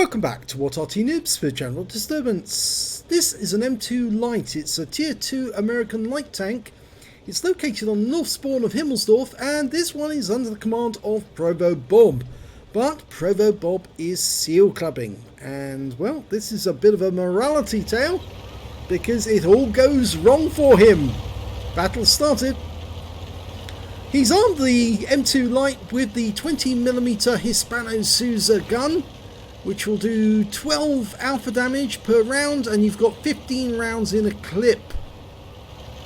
Welcome back to What Arty Noobs for General Disturbance. This is an M2 Light. It's a Tier 2 American light tank. It's located on the north spawn of Himmelsdorf, and this one is under the command of ProvoBob. But ProvoBob is seal clubbing, and well, this is a bit of a morality tale because it all goes wrong for him. Battle started. He's armed the M2 Light with the 20mm Hispano Souza gun, which will do 12 alpha damage per round, and you've got 15 rounds in a clip.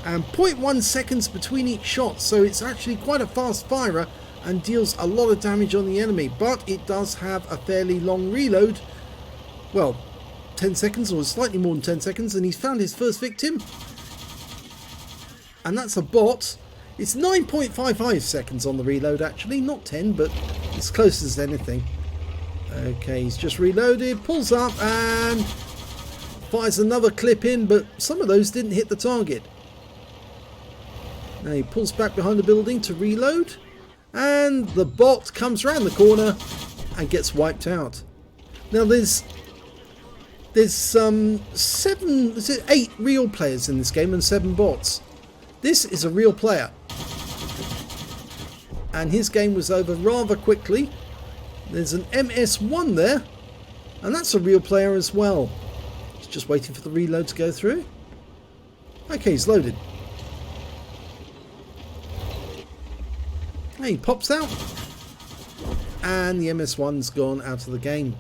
And 0.1 seconds between each shot, so it's actually quite a fast firer and deals a lot of damage on the enemy. But it does have a fairly long reload. Well, 10 seconds or slightly more than 10 seconds, and he's found his first victim. And that's a bot. It's 9.55 seconds on the reload actually, not 10, but it's close as anything. Okay, he's just reloaded, pulls up and fires another clip in, but some of those didn't hit the target. Now he pulls back behind the building to reload, and the bot comes around the corner and gets wiped out. Now there's 8 real players in this game and 7 bots. This is a real player, and his game was over rather quickly. There's an MS1 there, and that's a real player as well. He's just waiting for the reload to go through. Okay, he's loaded. Hey, he pops out, and the MS1's gone out of the game.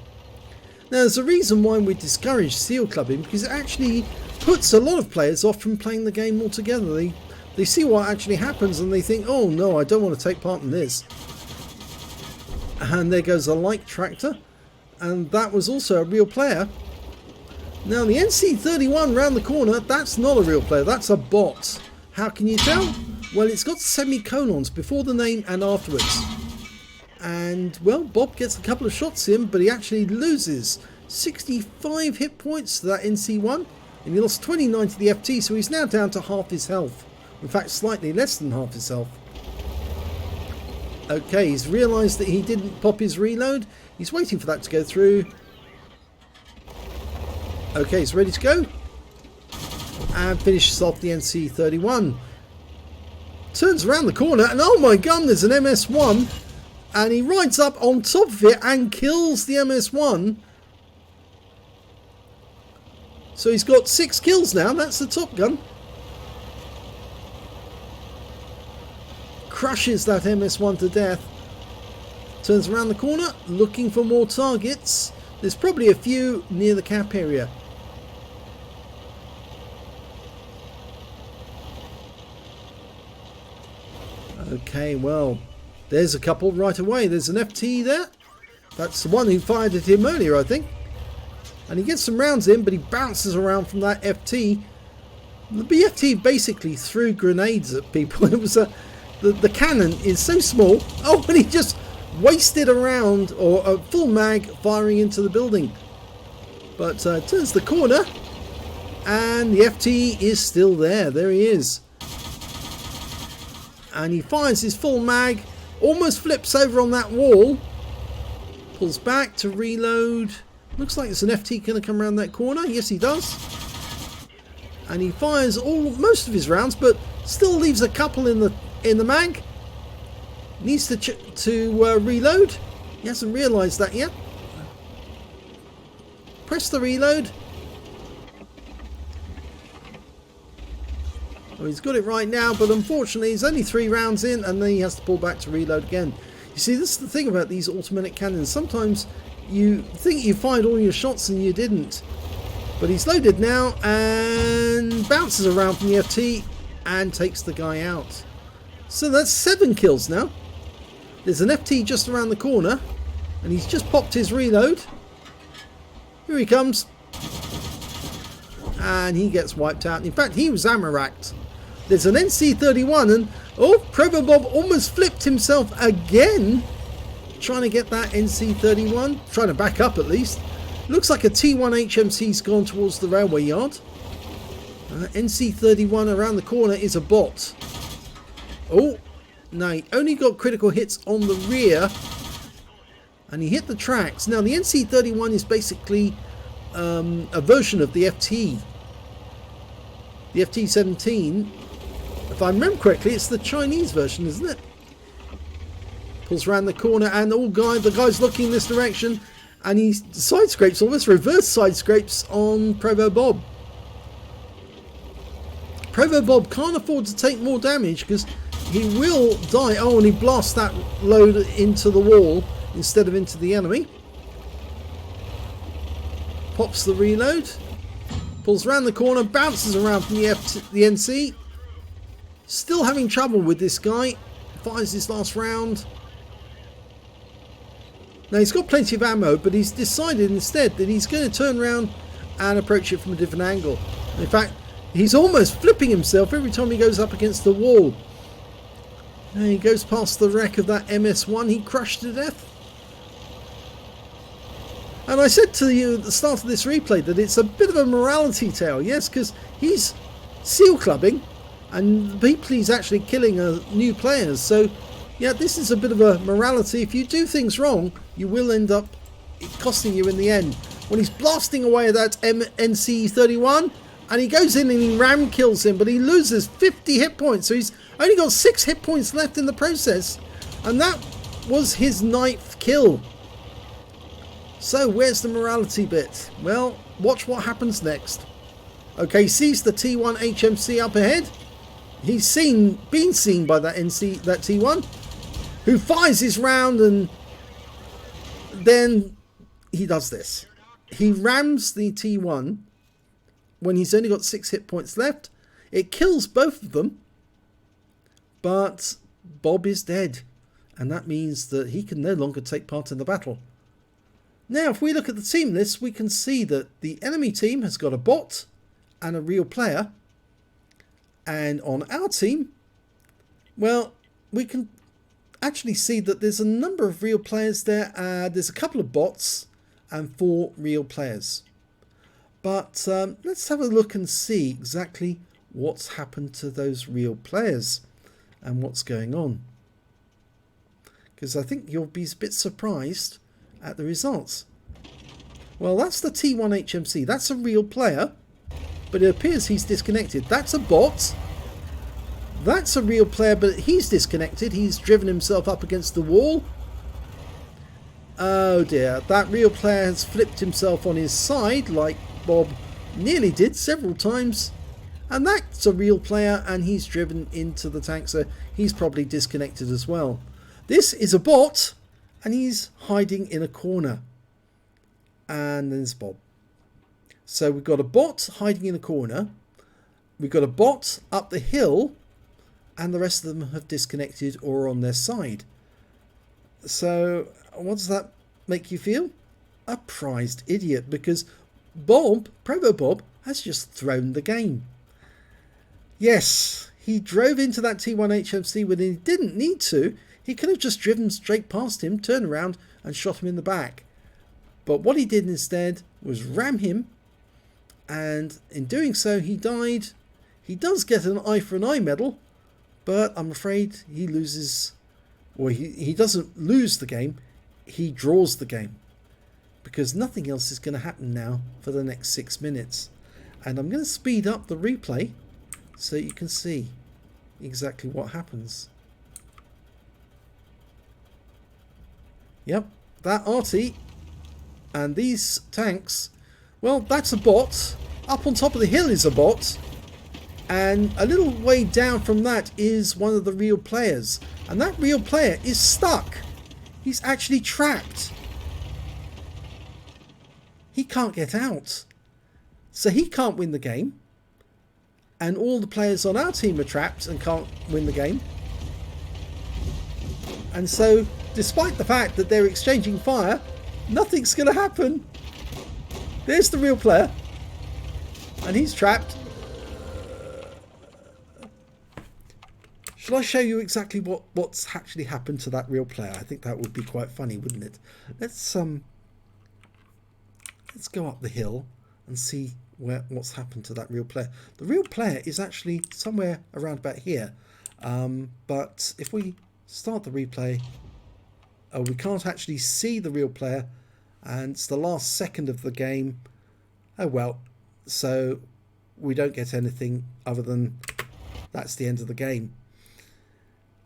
Now there's a reason why we discourage seal clubbing, because it actually puts a lot of players off from playing the game altogether. They see what actually happens and they think, oh no, I don't want to take part in this. And there goes a light tractor, and that was also a real player. Now the NC31 round the corner, that's not a real player, that's a bot. How can you tell? Well, it's got semicolons before the name and afterwards. And well, Bob gets a couple of shots in, but he actually loses 65 hit points to that NC1, and he lost 29 to the FT, so he's now down to half his health. In fact, slightly less than half his health. Okay, he's realised that he didn't pop his reload. He's waiting for that to go through. Okay, he's ready to go. And finishes off the NC31. Turns around the corner and oh my god, there's an MS1. And he rides up on top of it and kills the MS1. So he's got 6 kills now. That's the top gun. Crushes that MS1 to death. Turns around the corner looking for more targets. There's probably a few near the cap area. Okay, well, there's a couple right away. There's an FT there. That's the one who fired at him earlier, I think. And he gets some rounds in, but he bounces around from that FT. The BFT basically threw grenades at people. It was the cannon is so small. Oh, and he just wasted a round or a full mag firing into the building. But turns the corner, and the FT is still there. There he is. And he fires his full mag, almost flips over on that wall, pulls back to reload. Looks like it's an FT going to come around that corner. Yes, he does. And he fires most of his rounds, but still leaves a couple in the mag. Needs to reload. He hasn't realised that yet. Press the reload. Well, he's got it right now, but unfortunately he's only 3 rounds in, and then he has to pull back to reload again. You see, this is the thing about these automatic cannons. Sometimes you think you fired all your shots and you didn't. But he's loaded now and bounces around from the FT and takes the guy out. So that's 7 kills now. There's an FT just around the corner, and he's just popped his reload. Here he comes. And he gets wiped out. In fact, he was ammo racked. There's an NC31, and oh, ProvoBob almost flipped himself again, trying to get that NC31, trying to back up at least. Looks like a T1 HMC's gone towards the railway yard. NC31 around the corner is a bot. Oh, no, he only got critical hits on the rear. and he hit the tracks. Now the NC31 is basically a version of the FT. The FT17, if I remember correctly, it's the Chinese version, isn't it? Pulls around the corner, and the guy's looking this direction, and he side scrapes, almost reverse side scrapes on ProvoBob. ProvoBob can't afford to take more damage because he will die. Oh, and he blasts that load into the wall instead of into the enemy. Pops the reload. Pulls around the corner, bounces around from the NC. Still having trouble with this guy. Fires his last round. Now he's got plenty of ammo, but he's decided instead that he's going to turn around and approach it from a different angle. In fact, he's almost flipping himself every time he goes up against the wall. And he goes past the wreck of that MS1 he crushed to death. And I said to you at the start of this replay that it's a bit of a morality tale, yes, because he's seal clubbing and the people he's actually killing are new players. So yeah, this is a bit of a morality. If you do things wrong, you will end up costing you in the end. When he's blasting away at that NC31, and he goes in and he ram kills him, but he loses 50 hit points. So he's only got 6 hit points left in the process. And that was his 9th kill. So where's the morality bit? Well, watch what happens next. Okay, sees the T1 HMC up ahead. He's been seen by that T1, who fires his round, and then he does this. He rams the T1 when he's only got 6 hit points left. It kills both of them, but Bob is dead, and that means that he can no longer take part in the battle. Now, if we look at the team list, we can see that the enemy team has got a bot and a real player. And on our team, well, we can actually see that there's a number of real players there. There's a couple of bots and 4 real players. But let's have a look and see exactly what's happened to those real players and what's going on. Because I think you'll be a bit surprised at the results. Well, that's the T1 HMC. That's a real player, but it appears he's disconnected. That's a bot. That's a real player, but he's disconnected. He's driven himself up against the wall. Oh dear, that real player has flipped himself on his side like Bob nearly did several times. And that's a real player, and he's driven into the tank, so he's probably disconnected as well. This is a bot, and he's hiding in a corner. And there's Bob. So we've got a bot hiding in a corner. We've got a bot up the hill, and the rest of them have disconnected or are on their side. So what does that make you feel? A prized idiot, because ProvoBob has just thrown the game. Yes, he drove into that T1 HMC when he didn't need to. He could have just driven straight past him, turned around and shot him in the back. But what he did instead was ram him, and in doing so he died. He does get an eye for an eye medal, but I'm afraid he loses, or he doesn't lose the game, he draws the game. Because nothing else is going to happen now for the next 6 minutes. And I'm going to speed up the replay so you can see exactly what happens. Yep, that Arty and these tanks, well, that's a bot. Up on top of the hill is a bot. And a little way down from that is one of the real players. And that real player is stuck. He's actually trapped. He can't get out. So he can't win the game. And all the players on our team are trapped and can't win the game. And so, despite the fact that they're exchanging fire, nothing's going to happen. There's the real player. And he's trapped. Shall I show you exactly what's actually happened to that real player? I think that would be quite funny, wouldn't it? Let's go up the hill and see what's happened to that real player. The real player is actually somewhere around about here. But if we start the replay, We can't actually see the real player, and it's the last second of the game. Oh well, so we don't get anything other than that's the end of the game.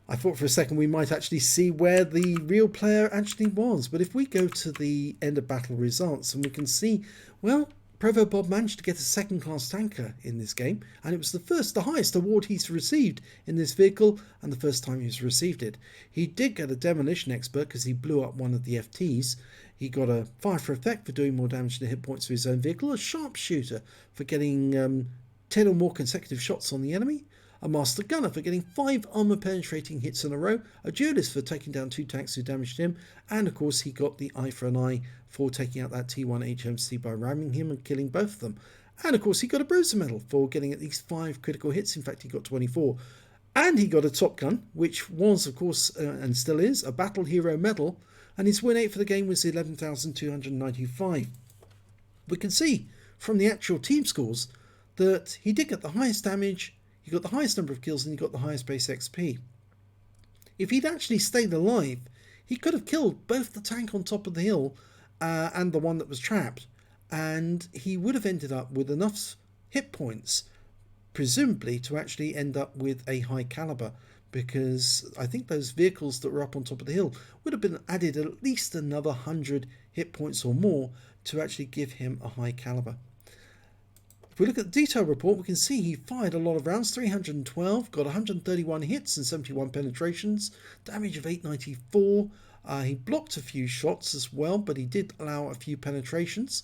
I thought for a second we might actually see where the real player actually was, but if we go to the end of battle results, and we can see, well, ProvoBob managed to get a second-class tanker in this game, and it was the highest award he's received in this vehicle, and the first time he's received it. He did get a demolition expert because he blew up one of the FTs. He got a fire for effect for doing more damage to hit points to his own vehicle, a sharpshooter for getting 10 or more consecutive shots on the enemy, a master gunner for getting 5 armor penetrating hits in a row, a duelist for taking down 2 tanks who damaged him, and of course he got the eye for an eye for taking out that T1 HMC by ramming him and killing both of them. And of course he got a bruiser medal for getting at least 5 critical hits. In fact, he got 24. And he got a Top Gun, which was of course and still is a Battle Hero medal, and his win rate for the game was 11,295. We can see from the actual team scores that he did get the highest damage, he got the highest number of kills, and he got the highest base XP. If he'd actually stayed alive, he could have killed both the tank on top of the hill and the one that was trapped, and he would have ended up with enough hit points, presumably, to actually end up with a high caliber, because I think those vehicles that were up on top of the hill would have been added at least another 100 hit points or more to actually give him a high caliber. If we look at the detail report, we can see he fired a lot of rounds, 312, got 131 hits and 71 penetrations, damage of 894. He blocked a few shots as well, but he did allow a few penetrations.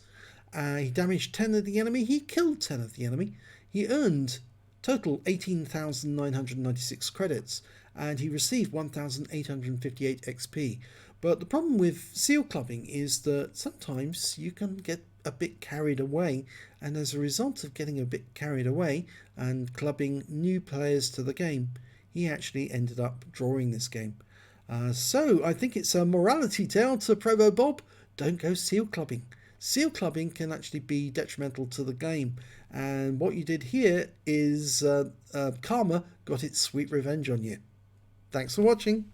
He damaged 10 of the enemy, he killed 10 of the enemy. He earned total 18,996 credits, and he received 1,858 XP. But the problem with seal clubbing is that sometimes you can get a bit carried away, and as a result of getting a bit carried away and clubbing new players to the game, he actually ended up drawing this game. So I think it's a morality tale to ProvoBob. Don't go seal clubbing. Seal clubbing can actually be detrimental to the game, and what you did here is karma got its sweet revenge on you. Thanks for watching.